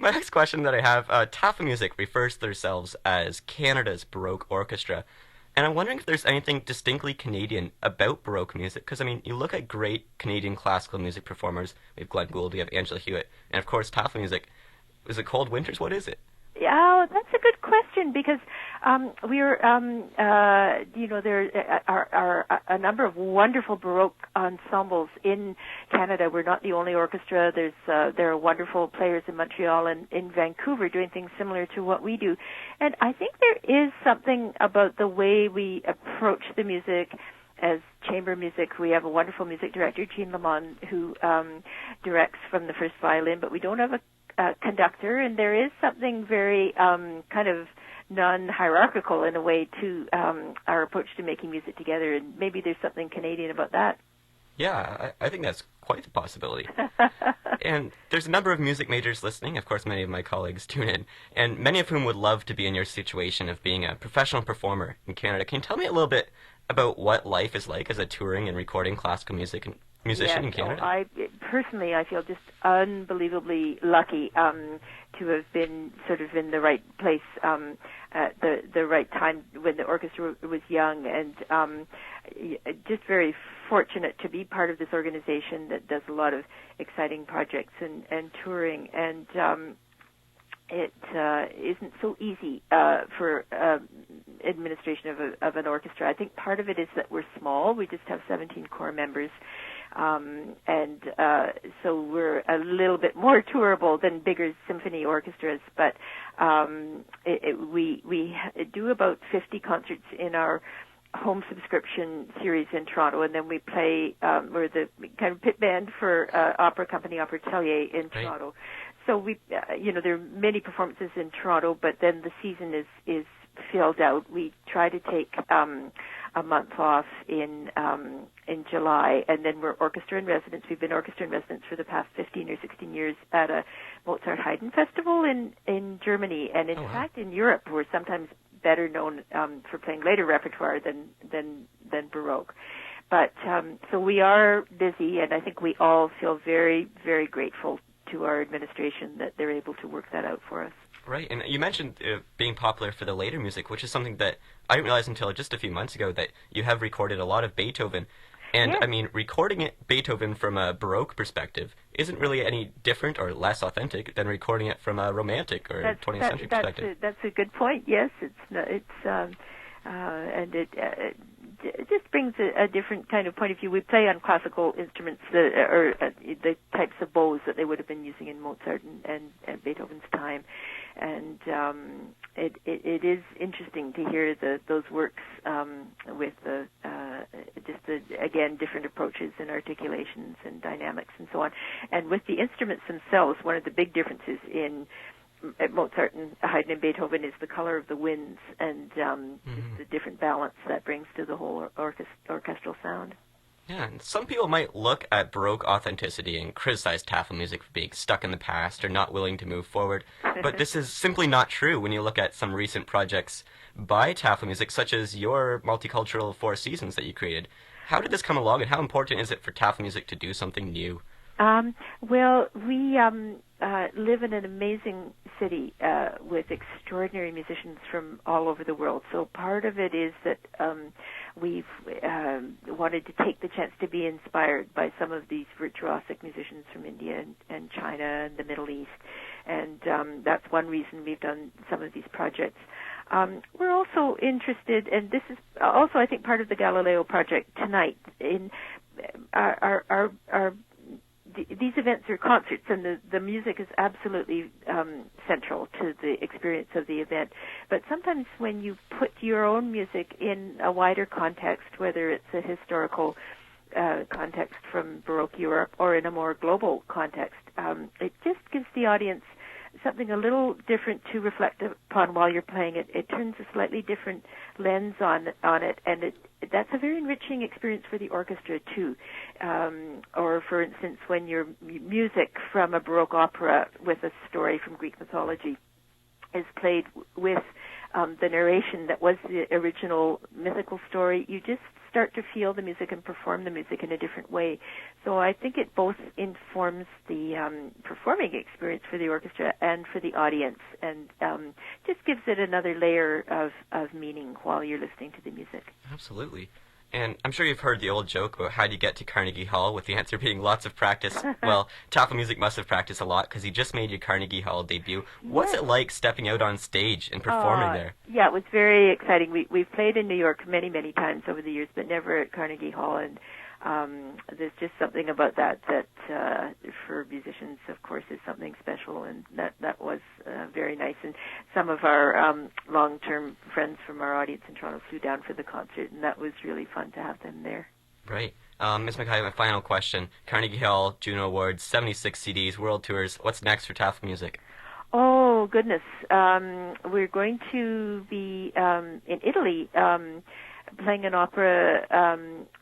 my next question that I have, Tafelmusik refers to themselves as Canada's Baroque orchestra. And I'm wondering if there's anything distinctly Canadian about Baroque music. Because, I mean, you look at great Canadian classical music performers. We have Glenn Gould, we have Angela Hewitt. And, of course, Tafelmusik. Is it Cold Winters? What is it? Yeah, that's a good question because there are a number of wonderful Baroque ensembles in Canada. We're not the only orchestra. There are wonderful players in Montreal and in Vancouver doing things similar to what we do. And I think there is something about the way we approach the music as chamber music. We have a wonderful music director, Jean Lamont, who directs from the first violin, but we don't have a conductor, and there is something very kind of non-hierarchical in a way to our approach to making music together, and maybe there's something Canadian about that. Yeah, I think that's quite the possibility. And there's a number of music majors listening. Of course, many of my colleagues tune in, and many of whom would love to be in your situation of being a professional performer in Canada. Can you tell me a little bit about what life is like as a touring and recording classical musician in Canada? I feel just unbelievably lucky to have been sort of in the right place at the right time when the orchestra was young, and just very fortunate to be part of this organization that does a lot of exciting projects and touring, and it isn't so easy for administration of an orchestra. I think part of it is that we're small. We just have 17 core members. So we're a little bit more tourable than bigger symphony orchestras, but we do about 50 concerts in our home subscription series in Toronto, and then we play, we're the kind of pit band for opera company Opera Atelier in Toronto. So there are many performances in Toronto, but then the season is filled out. We try to take a month off in July, and then we're orchestra in residence. We've been orchestra in residence for the past 15 or 16 years at a Mozart Haydn festival in Germany, and in fact in Europe we're sometimes better known for playing later repertoire than Baroque. But so we are busy, and I think we all feel very, very grateful to our administration that they're able to work that out for us. Right, and you mentioned being popular for the later music, which is something that I didn't realize until just a few months ago, that you have recorded a lot of Beethoven. And, yes. I mean, recording Beethoven from a Baroque perspective isn't really any different or less authentic than recording it from a Romantic or 20th century perspective. That's a good point, yes. It just brings a different kind of point of view. We play on classical instruments, the types of bows that they would have been using in Mozart and Beethoven's time, and it is interesting to hear those works with again different approaches and articulations and dynamics and so on. And with the instruments themselves, one of the big differences at Mozart and Haydn and Beethoven is the color of the winds and just the different balance that brings to the whole orchestral sound. Yeah, and some people might look at Baroque authenticity and criticize Tafelmusik for being stuck in the past or not willing to move forward, but this is simply not true when you look at some recent projects by Tafelmusik, such as your multicultural Four Seasons that you created. How did this come along, and how important is it for Tafelmusik to do something new? Well, we live in an amazing city with extraordinary musicians from all over the world. So part of it is that we've wanted to take the chance to be inspired by some of these virtuosic musicians from India and China and the Middle East. And that's one reason we've done some of these projects. We're also interested, and this is also, I think, part of the Galileo project tonight, in these events are concerts, and the music is absolutely central to the experience of the event. But sometimes when you put your own music in a wider context, whether it's a historical context from Baroque Europe or in a more global context, it just gives the audience something a little different to reflect upon while you're playing it. It turns a slightly different lens on it, and that's a very enriching experience for the orchestra too. Or, for instance, when your music from a Baroque opera with a story from Greek mythology is played with the narration that was the original mythical story, you just start to feel the music and perform the music in a different way. So I think it both informs the performing experience for the orchestra and for the audience, and just gives it another layer of meaning while you're listening to the music. Absolutely. And I'm sure you've heard the old joke about how do you get to Carnegie Hall, with the answer being lots of practice. Well, Tafelmusik must have practiced a lot because you just made your Carnegie Hall debut. What's it like stepping out on stage and performing there? Yeah, it was very exciting. We've played in New York many, many times over the years, but never at Carnegie Hall. And there's just something about that for musicians, of course, is something special, and that was very nice. And some of our long-term friends from our audience in Toronto flew down for the concert, and that was really fun to have them there. Right. Ms. MacKay, my final question. Carnegie Hall, Juno Awards, 76 CDs, world tours. What's next for Tafelmusik? Oh, goodness. We're going to be in Italy, playing an opera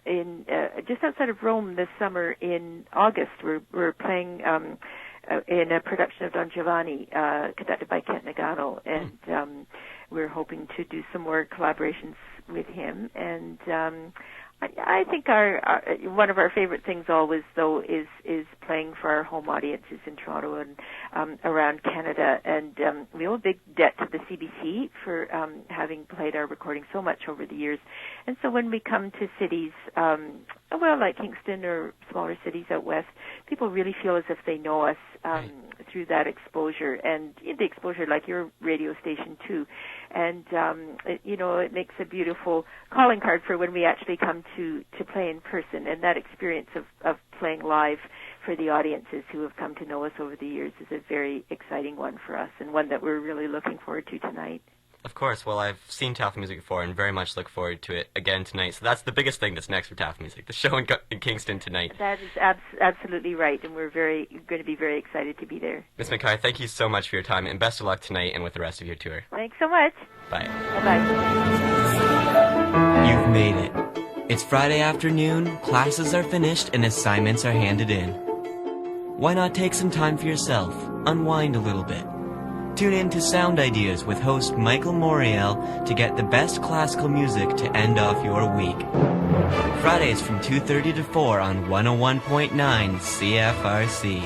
in just outside of Rome this summer in August. We're playing in a production of Don Giovanni, conducted by Kent Nagano, and we're hoping to do some more collaborations with him. And I think our one of our favorite things always, though, is playing for our home audiences in Toronto and around Canada. And we owe a big debt to the CBC for having played our recording so much over the years. And so when we come to cities, like Kingston or smaller cities out west, people really feel as if they know us through that exposure, and the exposure like your radio station too. And it makes a beautiful calling card for when we actually come to play in person, and that experience of playing live for the audiences who have come to know us over the years is a very exciting one for us, and one that we're really looking forward to tonight. Of course. Well, I've seen Tafelmusik before and very much look forward to it again tonight. So that's the biggest thing that's next for Tafelmusik, the show in Kingston tonight. That is absolutely right, and we're going to be very excited to be there. Ms. MacKay, thank you so much for your time, and best of luck tonight and with the rest of your tour. Thanks so much. Bye. Bye-bye. You've made it. It's Friday afternoon, classes are finished, and assignments are handed in. Why not take some time for yourself, unwind a little bit? Tune in to Sound Ideas with host Michael Morreale to get the best classical music to end off your week. Fridays from 2:30 to 4 on 101.9 CFRC.